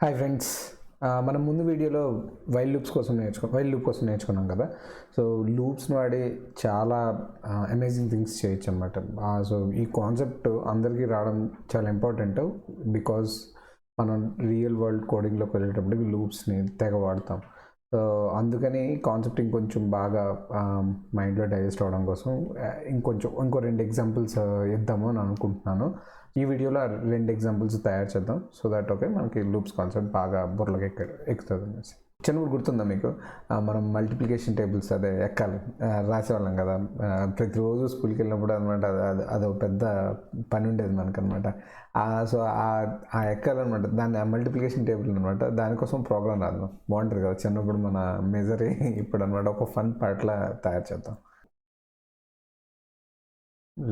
Hi friends, మనం ముందు వీడియోలో వైల్ లూప్ కోసం నేర్చుకున్నాం కదా. సో లూప్స్ని వాడి చాలా అమేజింగ్ థింగ్స్ చేయొచ్చు అనమాట. సో ఈ కాన్సెప్ట్ అందరికీ రావడం చాలా ఇంపార్టెంట్, బికాజ్ మనం రియల్ వరల్డ్ కోడింగ్లోకి వెళ్ళేటప్పటికి లూప్స్ని తెగ వాడతాం. సో అందుకని కాన్సెప్ట్ ఇంకొంచెం బాగా మైండ్లో డైజెస్ట్ అవ్వడం కోసం ఇంకో 2 ఎగ్జాంపుల్స్ ఇద్దాము అని అనుకుంటున్నాను. ఈ వీడియోలో 2 ఎగ్జాంపుల్స్ తయారు చేద్దాం, సో దట్ ఓకే మనకి లూప్స్ కాన్సెప్ట్ బాగా బుర్రలోకి ఎక్కుతుంది అనేసి. చిన్నప్పుడు గుర్తుందా మీకు, మనం మల్టిప్లికేషన్ టేబుల్స్ అదే ఎక్కాలి, రాసేవాళ్ళం కదా ప్రతిరోజు స్కూల్కి వెళ్ళినప్పుడు అనమాట. అదో పెద్ద పని ఉండేది మనకనమాట. సో ఆ ఎక్కాలన్నమాట, దాన్ని ఆ మల్టిప్లికేషన్ టేబుల్ అనమాట. దానికోసం ప్రోగ్రామ్ రాదు, బాగుంటుంది కదా చిన్నప్పుడు మన మెజరీ. ఇప్పుడు అనమాట ఒక ఫన్ పార్ట్లా తయారు చేద్దాం.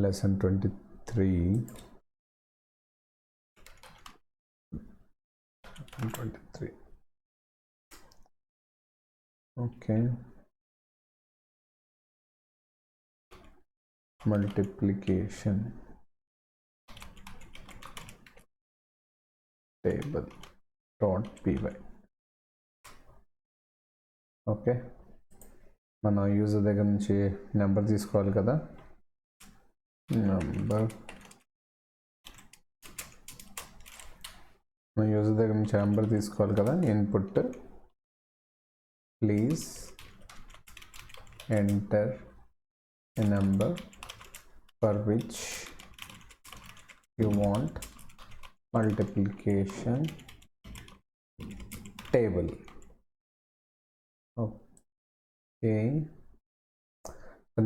Lesson 23 okay. Multiplication table .py. Okay, మన యూజర్ దగ్గర నుంచి నెంబర్ తీసుకోవాలి కదా. మన యూజర్ దగ్గర నుంచి నెంబర్ తీసుకోవాలి కదా. Input please enter a number for which you want multiplication table. Okay,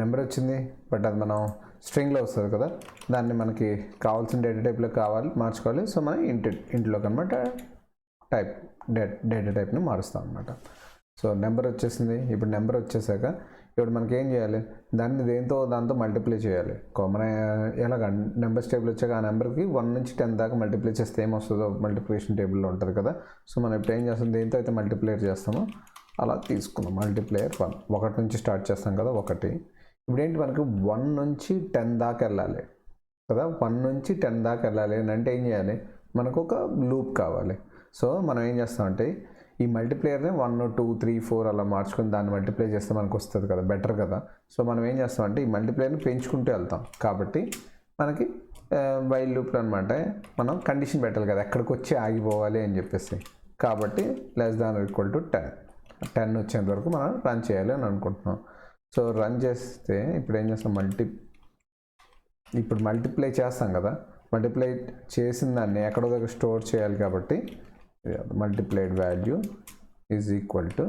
number వచ్చింది, బట్ అది మనం స్ట్రింగ్లో వస్తుంది కదా. దాన్ని మనకి కావాల్సిన డేటా టైప్లో మార్చుకోవాలి. సో మనం ఇంట్లోకి అనమాట డేటా టైప్ని మారుస్తాం అనమాట. సో నెంబర్ వచ్చేసింది. ఇప్పుడు నెంబర్ వచ్చేసాక ఇప్పుడు మనకి ఏం చేయాలి, దాన్ని దాంతో మల్టిప్లై చేయాలి. మన ఎలాగ నెంబర్స్ టేబుల్ వచ్చాక ఆ నెంబర్కి 1 నుంచి 10 దాకా మల్టిప్లై చేస్తే ఏమొస్తుందో మల్టిప్లికేషన్ టేబుల్లో ఉంటుంది కదా. సో మనం ఇప్పుడు ఏం చేస్తాం, దేంతో అయితే మల్టిప్లైర్ చేస్తామో అలా తీసుకున్నాం. మల్టిప్లైయర్ 1 నుంచి స్టార్ట్ చేస్తాం కదా, 1. ఇప్పుడు ఏంటి, మనకి 1 నుంచి 10 దాకా వెళ్ళాలి కదా. 1 నుంచి 10 దాకా వెళ్ళాలి అంటే ఏం చేయాలి, మనకు ఒక లూప్ కావాలి. సో మనం ఏం చేస్తామంటే ఈ మల్టిప్లేయర్ని 1, 2, 3, 4 అలా మార్చుకొని దాన్ని మల్టిప్లై చేస్తే మనకు వస్తుంది కదా, బెటర్ కదా. సో మనం ఏం చేస్తామంటే ఈ మల్టిప్లేయర్ని పెంచుకుంటూ వెళ్తాం. కాబట్టి మనకి వైల్ లూప్లో అనమాట మనం కండిషన్ పెట్టాలి కదా, ఎక్కడికి వచ్చి ఆగిపోవాలి అని చెప్పేసి. కాబట్టి <10 వచ్చేంత వరకు మనం రన్ చేయాలి అని అనుకుంటున్నాం. సో రన్ చేస్తే ఇప్పుడు ఏం చేస్తాం, ఇప్పుడు మల్టిప్లై చేస్తాం కదా. మల్టిప్లై చేసిన దాన్ని ఎక్కడో దగ్గర స్టోర్ చేయాలి. కాబట్టి multiplied value is equal to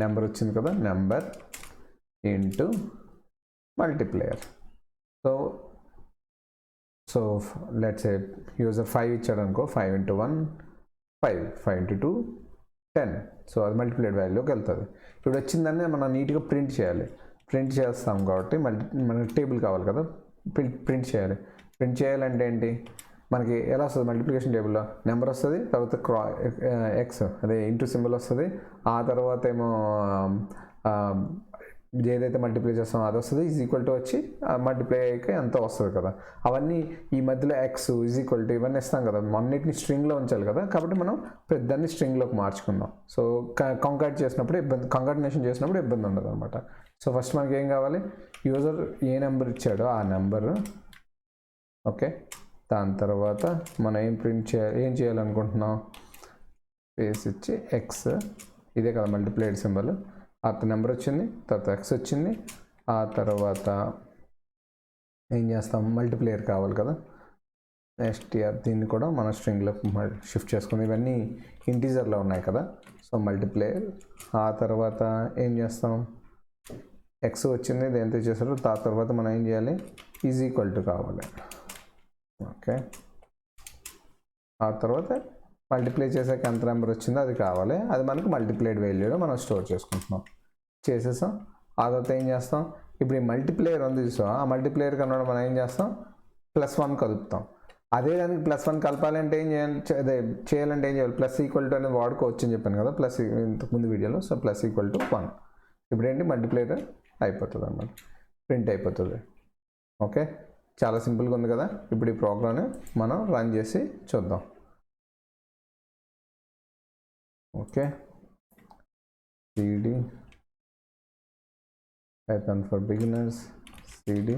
number వచ్చింది కదా, number into multiplayer. So let's say user 5 ఇచ్చాడు అనుకో, 5 into 1 5, 5 into 2 10. సో అది మల్టిప్లైడ్ వాల్యూలోకి వెళ్తుంది. ఇప్పుడు వచ్చిందాన్ని మనం నీట్గా ప్రింట్ చేయాలి. ప్రింట్ చేస్తాం కాబట్టి మనకి టేబుల్ కావాలి కదా, ప్రింట్ చేయాలి. ప్రింట్ చేయాలంటే ఏంటి, మనకి ఎలా వస్తుంది, మల్టిప్లికేషన్ టేబుల్లో నెంబర్ వస్తుంది, తర్వాత ఎక్స్ అదే ఇంటూ సింబల్ వస్తుంది, ఆ తర్వాత ఏమో ఏదైతే మల్టిప్లై చేస్తామో అది వస్తుంది, ఈజ్ ఈక్వల్ టు వచ్చి మల్టిప్లై అయ్యాక ఎంత వస్తుంది కదా. అవన్నీ ఈ మధ్యలో ఎక్స్ ఈజ్ ఈక్వల్ టు ఇవన్నీ ఇస్తాం కదా, అన్నిటిని స్ట్రింగ్లో ఉంచాలి కదా. కాబట్టి మనం దాన్ని స్ట్రింగ్లోకి మార్చుకుందాం. సో కంకాటినేషన్ చేసినప్పుడు ఇబ్బంది ఉండదు అనమాట. సో ఫస్ట్ మనకి ఏం కావాలి, యూజర్ ఏ నెంబర్ ఇచ్చాడో ఆ నెంబరు. ఓకే, దాని తర్వాత మనం ఏం చేయాలనుకుంటున్నాం, స్పేస్ ఇచ్చి ఎక్స్, ఇదే కదా మల్టిప్లైడ్ సింబల్. ఆ నెంబర్ వచ్చింది, తర్వాత ఎక్స్ వచ్చింది, ఆ తర్వాత ఏం చేస్తాం, మల్టిప్లేయర్ కావాలి కదా, ఎస్టీఆర్. దీన్ని కూడా మన స్ట్రింగ్లో షిఫ్ట్ చేసుకుంది. ఇవన్నీ ఇంటీజర్లో ఉన్నాయి కదా. సో మల్టిప్లేయర్, ఆ తర్వాత ఏం చేస్తాం, ఎక్స్ వచ్చింది, దేంతో చేశారు. ఆ తర్వాత మనం ఏం చేయాలి, ఈజ్ ఈక్వల్ టు కావాలి. ఓకే, ఆ తర్వాత మల్టిప్లై చేసాక ఎంత నెంబర్ వచ్చిందో అది కావాలి. అది మనకు మల్టిప్లైడ్ వాల్యూలో మనం స్టోర్ చేసుకుంటున్నాం. చేసేసాం. ఆ తర్వాత ఏం చేస్తాం, ఇప్పుడు ఈ మల్టిప్లేయర్ ఉంది చూసాం, ఆ మల్టిప్లేయర్ కన్నా మనం ఏం చేస్తాం, +1 కలుపుతాం. అదే దానికి +1 కలపాలంటే ఏం చేయాలి, చేయాలంటే ఏం చేయాలి, ప్లస్ ఈక్వల్ టు అనేది వాడుకోవచ్చు అని చెప్పాను కదా, ప్లస్ ఇంతకుముందు వీడియోలో. So plus equal to 1. ఇప్పుడు ఏంటి, మల్టిప్లేయర్ అయిపోతుంది అన్నమాట, ప్రింట్ అయిపోతుంది. ఓకే, చాలా సింపుల్గా ఉంది కదా. ఇప్పుడు ఈ ప్రోగ్రామ్ని మనం రన్ చేసి చూద్దాం. Okay, cd Python for beginners, cd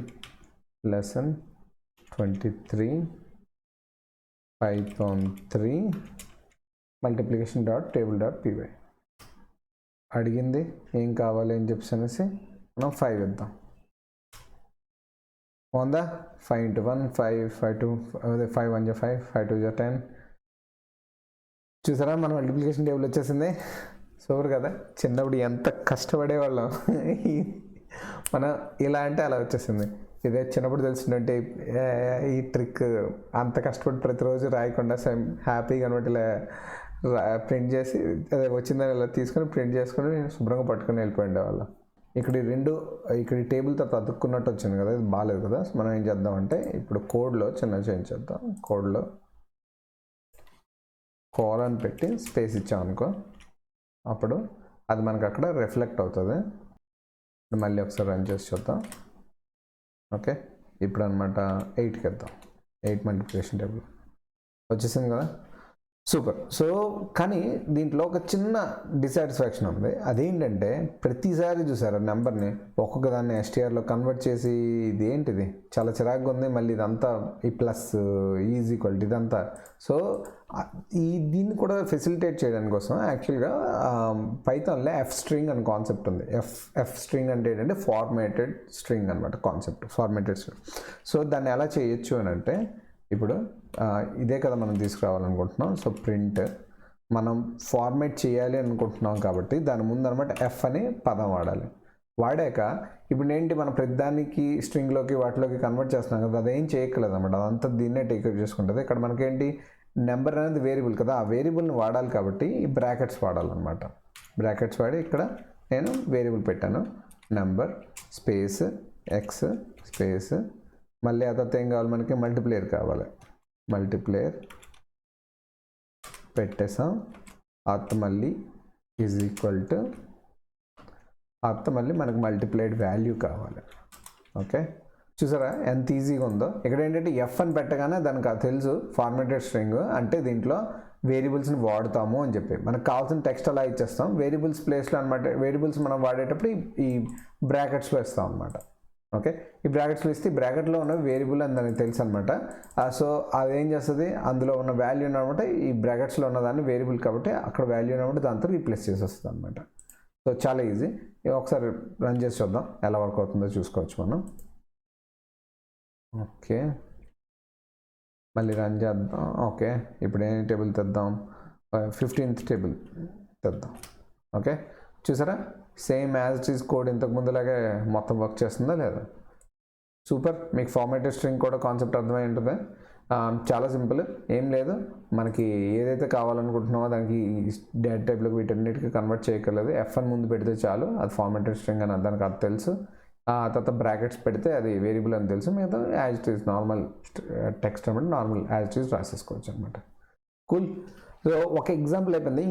lesson 23 Python 3 multiplication.table.py. అడిగింది ఏం కావాలి అని చెప్పేసి అనేసి మనం 5 ఇద్దాం. ఉందా? 5 into 1 5, 5 2 అదే 5 1 5, 5 2 10. చూసారా మన మల్టిప్లికేషన్ టేబుల్ వచ్చేసింది. సూపర్ కదా. చిన్నప్పుడు ఎంత కష్టపడేవాళ్ళం మనం ఇలా అంటే అలా వచ్చేసింది. ఇదే చిన్నప్పుడు తెలిసిందంటే ఈ ట్రిక్ అంత కష్టపడి ప్రతిరోజు రాయకుండా హ్యాపీగా అనమాట ఇలా ప్రింట్ చేసి అదే వచ్చిందని ఇలా తీసుకొని ప్రింట్ చేసుకొని శుభ్రంగా పట్టుకొని వెళ్ళిపోయిండే వాళ్ళం. ఇక్కడ టేబుల్ తర్వాత అతుక్కున్నట్టు వచ్చింది కదా, ఇది బాగాలేదు కదా. మనం ఏం చేద్దామంటే ఇప్పుడు కోడ్లో చిన్న చేంజ్ చేద్దాం. కోడ్లో కోలన్ పెట్టి స్పేస్ ఇచ్చామనుకో, అప్పుడు అది మనకు అక్కడ రిఫ్లెక్ట్ అవుతుంది. మళ్ళీ ఒకసారి రన్ చేసి చూద్దాం. ఓకే, ఇప్పుడు అనమాట 8కి వెళ్దాం. 8 మల్టిప్లికేషన్ టేబుల్ వచ్చేసింది కదా, సూపర్. సో కానీ దీంట్లో ఒక చిన్న డిసాటిస్ఫాక్షన్ ఉంది. అదేంటంటే ప్రతిసారి చూసారా నెంబర్ని ఒక్కొక్క దాన్ని ఎస్టీఆర్లో కన్వర్ట్ చేసి ఇది ఏంటిది చాలా చిరాకుగా ఉంది. మళ్ళీ ఇదంతా ఈ ప్లస్ ఈజ్ ఈక్వల్ ఇదంతా. సో దీన్ని కూడా ఫెసిలిటేట్ చేయడానికి కోసం యాక్చువల్గా పైథాన్లో ఎఫ్ స్ట్రింగ్ అనే కాన్సెప్ట్ ఉంది. ఎఫ్ స్ట్రింగ్ అంటే ఏంటంటే ఫార్మేటెడ్ స్ట్రింగ్ అనమాట కాన్సెప్ట్, ఫార్మేటెడ్ స్ట్రింగ్. సో దాన్ని ఎలా చేయొచ్చు అని అంటే ఇప్పుడు ఇదే కదా మనం తీసుకురావాలనుకుంటున్నాం. సో ప్రింట్ మనం ఫార్మేట్ చేయాలి అనుకుంటున్నాం కాబట్టి దాని ముందు అనమాట ఎఫ్ అనే పదం వాడాలి. వాడాక ఇప్పుడు ఏంటి మనం ప్రతిదానికి స్ట్రింగ్లోకి వాటిలోకి కన్వర్ట్ చేస్తున్నాం కదా, అదేం చేయక్కలేదు అనమాట. అదంతా దీన్నే టేకప్ చేసుకుంటుంది. ఇక్కడ మనకేంటి నెంబర్ అనేది వేరియబుల్ కదా, ఆ వేరియబుల్ని వాడాలి కాబట్టి ఈ బ్రాకెట్స్ వాడాలన్నమాట. బ్రాకెట్స్ వాడి ఇక్కడ నేను వేరియబుల్ పెట్టాను, నెంబర్ స్పేస్ ఎక్స్ స్పేస్, మళ్ళీ ఆ తర్వాత ఏం కావాలి మనకి మల్టిప్లేయర్ కావాలి. మల్టిప్లేయర్ పెట్టేసాం. అత మళ్ళీ ఈజ్ ఈక్వల్ టు అత మళ్ళీ మనకు మల్టిప్లైడ్ వాల్యూ కావాలి. ఓకే, చూసారా ఎంత ఈజీగా ఉందో. ఇక్కడ ఏంటంటే ఎఫ్ అని పెట్టగానే దానికి తెలుసు ఫార్మేటెడ్ స్ట్రింగ్ అంటే దీంట్లో వేరియబుల్స్ని వాడుతాము అని చెప్పి మనకు కావాల్సిన టెక్స్ట్ అలా ఇచ్చేస్తాం. వేరియబుల్స్ ప్లేస్లో అనమాట, వేరియబుల్స్ మనం వాడేటప్పుడు ఈ బ్రాకెట్స్లో ఇస్తాం అనమాట. ఓకే, ఈ బ్రాకెట్స్లో ఇస్తే బ్రాకెట్లో ఉన్న వేరియబుల్ అని దానికి తెలుసు అనమాట. సో అదేం చేస్తుంది, అందులో ఉన్న వాల్యూ అనమాట ఈ బ్రాకెట్స్లో ఉన్నదాన్ని వేరియబుల్ కాబట్టి అక్కడ వాల్యూ అనమాట దాంతో రీప్లేస్ చేసి వస్తుంది అనమాట. సో చాలా ఈజీ. ఒకసారి రన్ చేసి చూద్దాం ఎలా వర్క్ అవుతుందో చూసుకోవచ్చు మనం. ఓకే, మళ్ళీ రన్ చేద్దాం. ఓకే, ఇప్పుడు ఏ టేబుల్ తెద్దాం, 15th టేబుల్ తెద్దాం. ఓకే, చూసారా same as it is code ఇంతకు ముందులాగే మొత్తం వర్క్ చేస్తుందా లేదా? సూపర్. మీకు ఫార్మేటెడ్ స్ట్రింగ్ కూడా కాన్సెప్ట్ అర్థమై ఉంటుంది. చాలా సింపుల్, ఏం లేదు. మనకి ఏదైతే కావాలనుకుంటున్నామో దానికి డేటా టైప్లోకి వీటన్నిటికీ కన్వర్ట్ చేయగలదు. ఎఫ్ అని ముందు పెడితే చాలు, అది ఫార్మేటెడ్ స్ట్రింగ్ అని దానికి అది తెలుసు. ఆ తర్వాత బ్రాకెట్స్ పెడితే అది వేరియబుల్ అని తెలుసు. మిగతా as it is normal text అనమాట, నార్మల్ యాజ్ ఇట్ ఈజ్ రాసేసుకోవచ్చు అనమాట. కూల్. సో ఒక ఎగ్జాంపుల్ అయిపోయింది.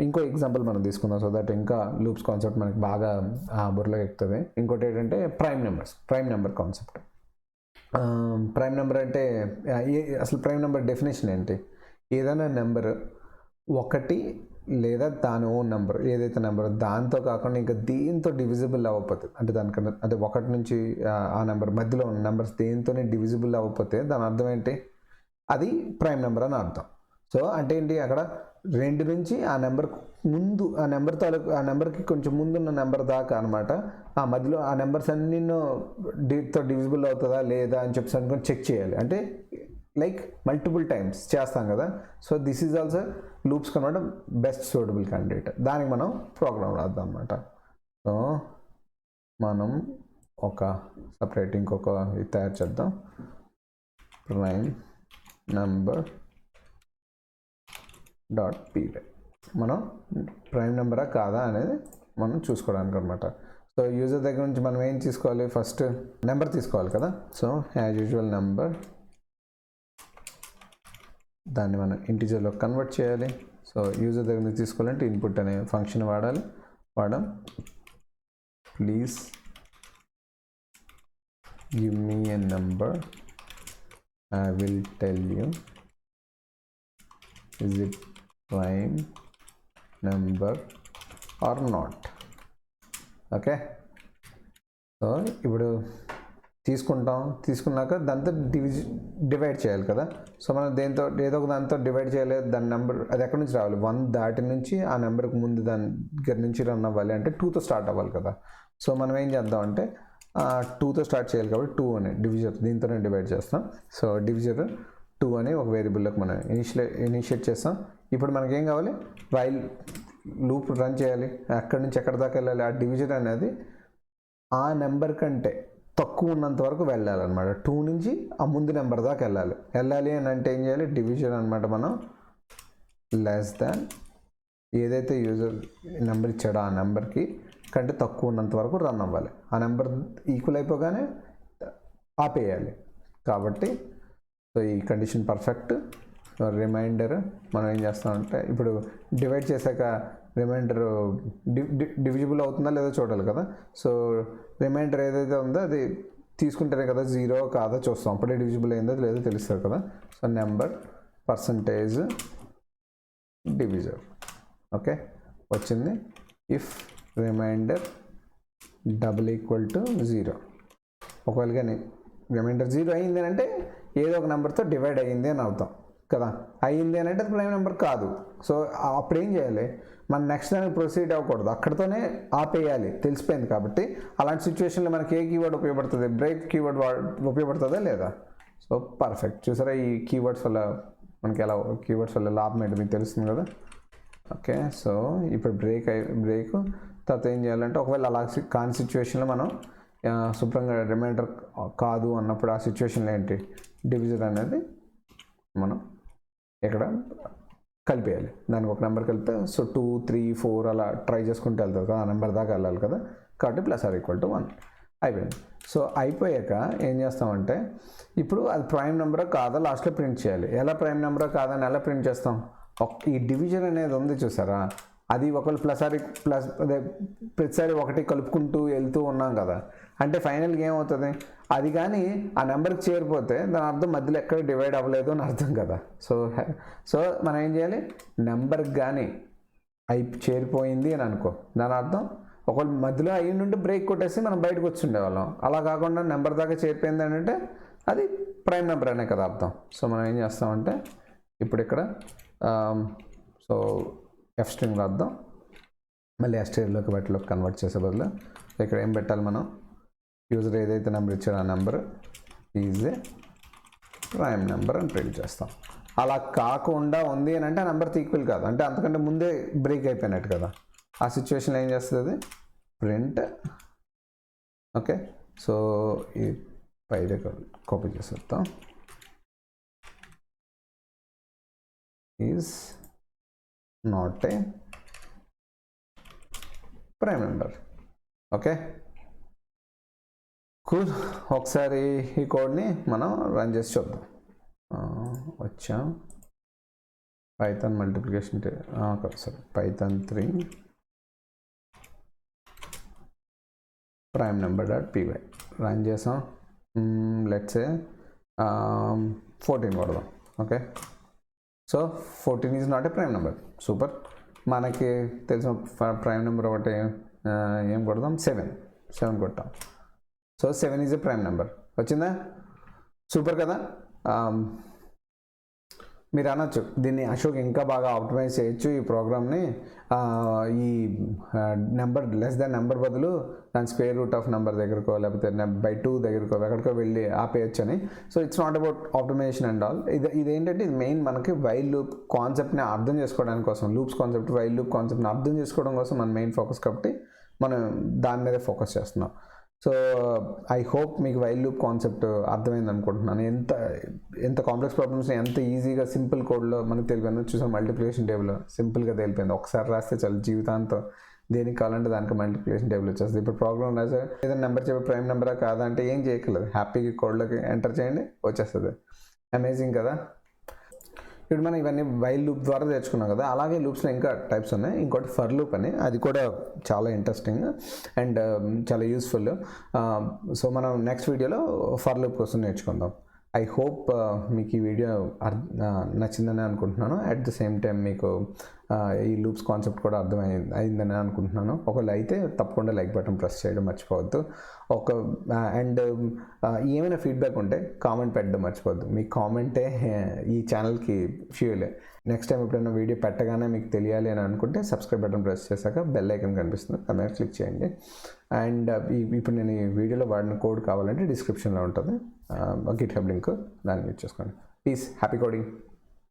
ఇంకో ఎగ్జాంపుల్ మనం తీసుకుందాం, సో దట్ ఇంకా లూప్స్ కాన్సెప్ట్ మనకి బాగా బుర్రలోకి ఎక్కుతుంది. ఇంకోటి ఏంటంటే prime number concept. Prime number అంటే అసలు ప్రైమ్ నెంబర్ డెఫినేషన్ ఏంటి? ఏదైనా నెంబర్ ఒకటి లేదా దాని ఓన్ నెంబర్, ఏదైతే నెంబర్ దాంతో కాకుండా ఇంకా దేంతో డివిజిబుల్ అవ్వకపోతే, అంటే దానికన్నా అంటే ఒకటి నుంచి ఆ నెంబర్ మధ్యలో ఉన్న నెంబర్స్ దేంతోనే డివిజిబుల్ అవ్వకపోతే దాని అర్థం ఏంటి? అది ప్రైమ్ నెంబర్ అని అర్థం. సో అంటే ఏంటి, అక్కడ 2 నుంచి ఆ నెంబర్ ముందు ఆ నెంబర్ తాలూకు ఆ నెంబర్కి కొంచెం ముందున్న నెంబర్ దాకా అనమాట, ఆ మధ్యలో ఆ నెంబర్స్ అన్నీ తో డివిజిబుల్ అవుతుందా లేదా అని చెప్పి అనుకొని చెక్ చేయాలి. అంటే లైక్ మల్టిపుల్ టైమ్స్ చేస్తాం కదా. So this is also loops కనమాట బెస్ట్ సూటబుల్ క్యాండిడేట్. దానికి మనం ప్రోగ్రామ్ రాద్దాం అనమాట. సో మనం ఒక సపరేట్ ఇంకొక ఇది తయారు చేద్దాం, ప్రైమ్ నెంబర్ .py. మనం ప్రైమ్ నెంబరా కాదా అనేది మనం చూసుకోవడానికి అనమాట. సో యూజర్ దగ్గర నుంచి మనం ఏం తీసుకోవాలి, ఫస్ట్ నెంబర్ తీసుకోవాలి కదా. సో యాజ్ యూజువల్ నెంబర్, దాన్ని మనం ఇంటిజర్లో కన్వర్ట్ చేయాలి. సో యూజర్ దగ్గర నుంచి తీసుకోవాలంటే ఇన్పుట్ అనే ఫంక్షన్ వాడాం. Please give me a number, I will tell you is it prime number or not. Okay, so ఇప్పుడు తీసుకున్నాక దాంతో డివైడ్ చేయాలి కదా. సో మనం దేంతో ఏదో ఒక దాంతో డివైడ్ చేయాలి. దాని నెంబర్ అది ఎక్కడి నుంచి రావాలి, 1 దాటి నుంచి ఆ నెంబర్కి ముందు దాని దగ్గర నుంచి రన్ అవ్వాలి అంటే 2తో స్టార్ట్ అవ్వాలి కదా. సో మనం ఏం చేద్దాం అంటే 2తో స్టార్ట్ చేయాలి కాబట్టి 2 అని డివిజర్ దీంతోనే డివైడ్ చేస్తాం. సో డివిజర్ 2 అని ఒక వేరియబుల్లోకి మనం ఇనిషియేట్ చేస్తాం. ఇప్పుడు మనకేం కావాలి, వైల్ లూప్ రన్ చేయాలి. అక్కడి నుంచి ఎక్కడి దాకా వెళ్ళాలి, ఆ డివిజర్ అనేది ఆ నెంబర్ కంటే తక్కువ ఉన్నంత వరకు వెళ్ళాలన్నమాట. 2 నుంచి ఆ ముందు నెంబర్ దాకా వెళ్ళాలి అని అంటే ఏం చేయాలి, డివిజన్ అనమాట. మనం లెస్ దాన్ ఏదైతే యూజర్ నెంబర్ ఇచ్చాడో ఆ నెంబర్కి కంటే తక్కువ ఉన్నంత వరకు రన్ అవ్వాలి. ఆ నెంబర్ ఈక్వల్ అయిపోగానే ఆపేయాలి. కాబట్టి సో ఈ కండిషన్ పర్ఫెక్ట్. రిమైండర్ మనం ఏం చేస్తామంటే ఇప్పుడు డివైడ్ చేశాక రిమైండర్ డివిజిబుల్ అవుతుందా లేదో చూడాలి కదా. సో రిమైండర్ ఏదైతే ఉందో అది తీసుకుంటేనే కదా 0 కాదా చూస్తాం, అప్పుడే డివిజిబుల్ అయిందో లేదో తెలుస్తుంది కదా. So number percentage divisor okay వచ్చింది. If remainder double equal to 0, ఒకవేళ కానీ రిమైండర్ 0 అయ్యింది అని అంటే ఏదో ఒక నెంబర్తో డివైడ్ అయ్యింది అని అర్థం కదా. అయ్యింది అని అంటే అది ప్రైమ్ నెంబర్ కాదు. సో అప్పుడు ఏం చేయాలి, మనం నెక్స్ట్ దానికి ప్రొసీడ్ అవ్వకూడదు, అక్కడితోనే ఆపేయాలి. తెలిసిపోయింది కాబట్టి అలాంటి సిచ్యువేషన్లో మనకి ఏ కీవర్డ్ ఉపయోగపడుతుంది, బ్రేక్ కీవర్డ్ ఉపయోగపడుతుందా లేదా. So perfect. చూసారా ఈ కీవర్డ్స్ వల్ల మనకి ఎలా కీవర్డ్స్ వల్ల లాభం ఏంటి మీకు తెలుస్తుంది కదా. ఓకే, సో ఇప్పుడు బ్రేక్ తర్వాత ఏం చేయాలంటే ఒకవేళ అలా కాని సిచ్యువేషన్లో మనం శుభ్రంగా రిమైండర్ కాదు అన్నప్పుడు ఆ సిచ్యువేషన్లో ఏంటి, డివిజన్ అనేది మనం ఇక్కడ కలిపేయాలి. దానికి ఒక నెంబర్ కలిపితే సో 2, 3, 4 అలా ట్రై చేసుకుంటూ వెళ్తారు కదా, ఆ నెంబర్ దాకా వెళ్ళాలి కదా. కాబట్టి +r=1 అయిపోయింది. సో అయిపోయాక ఏం చేస్తామంటే ఇప్పుడు అది ప్రైమ్ నెంబర్ కాదా లాస్ట్లో ప్రింట్ చేయాలి. ఎలా ప్రైమ్ నెంబర్ కాదని ఎలా ప్రింట్ చేస్తాం, ఈ డివిజన్ అనేది ఉంది చూసారా, అది ఒకవేళ ప్లస్ అదే ప్రతిసారి 1 కలుపుకుంటూ వెళ్తూ ఉన్నాం కదా, అంటే ఫైనల్గా ఏమవుతుంది, అది కానీ ఆ నెంబర్కి చేరిపోతే దాని అర్థం మధ్యలో ఎక్కడ డివైడ్ అవ్వలేదు అని అర్థం కదా. సో మనం ఏం చేయాలి, నెంబర్కి కానీ చేరిపోయింది అని అనుకో, దాని అర్థం ఒకవేళ మధ్యలో అయ్యి నుండి బ్రేక్ కొట్టేసి మనం బయటకు వచ్చి ఉండేవాళ్ళం. అలా కాకుండా నెంబర్ దాకా చేరిపోయింది అని అంటే అది ప్రైమ్ నెంబర్ అనే కదా అర్థం. సో మనం ఏం చేస్తామంటే ఇప్పుడు ఇక్కడ సో ఎఫ్ స్ట్రింగ్ రాద్దాం, మళ్ళీ ఎస్టీఆర్లోకి వాటిలోకి కన్వర్ట్ చేసే బదులు ఇక్కడ ఏం పెట్టాలి, మనం యూజర్ ఏదైతే నెంబర్ ఇచ్చారో ఆ number is a prime number అని ప్రింట్ చేస్తాం. అలా కాకుండా ఉంది అని అంటే ఆ నెంబర్తో ఈక్వల్ కాదు, అంటే అంతకంటే ముందే బ్రేక్ అయిపోయినట్టు కదా. ఆ సిచ్యువేషన్లో ఏం చేస్తుంది, ప్రింట్ ఓకే. సో ఈ పై దగ్గర కాపీ చేసేద్దాం, is not a prime number. Okay cool. ఒకసారి ఈ కోడ్ని మనం రన్ చేసి చూద్దాం. వచ్చాం Python multiplication sorry Python 3 prime number .py run చేసాం. లెట్స్ ఏ 14 కొడదాం. Okay, so 14 is not a prime number. Super. మనకి తెలిసిన ప్రైమ్ నెంబర్ ఒకటి ఏం కొడదాం, 7 కొట్టాం. సో 7 ఈజ్ ఏ ప్రైమ్ నెంబర్. వచ్చిందా, సూపర్ కదా. మీరు అనొచ్చు దీన్ని అశోక్ ఇంకా బాగా ఆప్టిమైజ్ చేయొచ్చు ఈ ప్రోగ్రామ్ని, ఈ నెంబర్ లెస్ దాన్ నెంబర్ బదులు దాని స్క్వేర్ రూట్ ఆఫ్ నెంబర్ దగ్గరకో లేకపోతే /2 దగ్గరకో ఎక్కడికో వెళ్ళి ఆపేయచ్చు అని. So it's not about optimization and all. ఇదేంటంటే ఇది మెయిన్ మనకి వైల్ లూప్ కాన్సెప్ట్ని అర్థం చేసుకోవడానికి కోసం, లూప్స్ కాన్సెప్ట్ వైల్ లూప్ కాన్సెప్ట్ని అర్థం చేసుకోవడం కోసం మన మెయిన్ ఫోకస్, కాబట్టి మనం దాని మీదే ఫోకస్ చేస్తున్నాం. సో ఐ హోప్ మీకు వైల్ లూప్ కాన్సెప్ట్ అర్థమైంది అనుకుంటున్నాను. ఎంత కాంప్లెక్స్ ప్రాబ్లమ్స్ని ఎంత ఈజీగా సింపుల్ కోడ్లో మనకు తెలిపోయిందో చూసాం. మల్టిప్లికేషన్ టేబుల్ సింపుల్గా తెలిపోయింది, ఒకసారి రాస్తే చాలు జీవితాంతం దేనికి కావాలంటే దానికి మల్టిప్లికేషన్ టేబుల్ వచ్చేస్తుంది. ఇప్పుడు ప్రోగ్రామ్ రాసే ఏదైనా నెంబర్ చెప్పి ప్రైమ్ నెంబరా కాదా అంటే ఏం చేయగలదు, హ్యాపీగా కోడ్లోకి ఎంటర్ చేయండి వచ్చేస్తుంది. అమేజింగ్ కదా. ఇప్పుడు మనం ఇవన్నీ వైల్ లూప్ ద్వారా తెచ్చుకున్నాం కదా, అలాగే లూప్స్లో ఇంకా టైప్స్ ఉన్నాయి. ఇంకోటి ఫర్ లూప్ అని, అది కూడా చాలా ఇంట్రెస్టింగ్ అండ్ చాలా యూస్ఫుల్. సో మనం నెక్స్ట్ వీడియోలో ఫర్ లూప్ కోసం నేర్చుకుందాం. ఐ హోప్ మీకు ఈ వీడియో నచ్చిందని అనుకుంటున్నాను. అట్ ద సేమ్ టైం మీకు ఈ లూప్స్ కాన్సెప్ట్ కూడా అయిందని అనుకుంటున్నాను. ఒకవేళ అయితే తప్పకుండా లైక్ బటన్ ప్రెస్ చేయడం మర్చిపోవద్దు. అండ్ ఏమైనా ఫీడ్బ్యాక్ ఉంటే కామెంట్ పెట్టడం మర్చిపోవద్దు. మీ కామెంటే ఈ ఛానల్కి ఫ్యూయల్. నెక్స్ట్ టైం ఎప్పుడైనా వీడియో పెట్టగానే మీకు తెలియాలి అని అనుకుంటే సబ్స్క్రైబ్ బటన్ ప్రెస్ చేశాక బెల్ ఐకన్ కనిపిస్తుంది, దాని మీద క్లిక్ చేయండి. అండ్ ఇప్పుడు నేను ఈ వీడియోలో వాడిన కోడ్ కావాలంటే డిస్క్రిప్షన్లో ఉంటుంది, గిట్ హబ్ లింక్, దాన్ని యూజ్ చేసుకోండి. Please happy coding.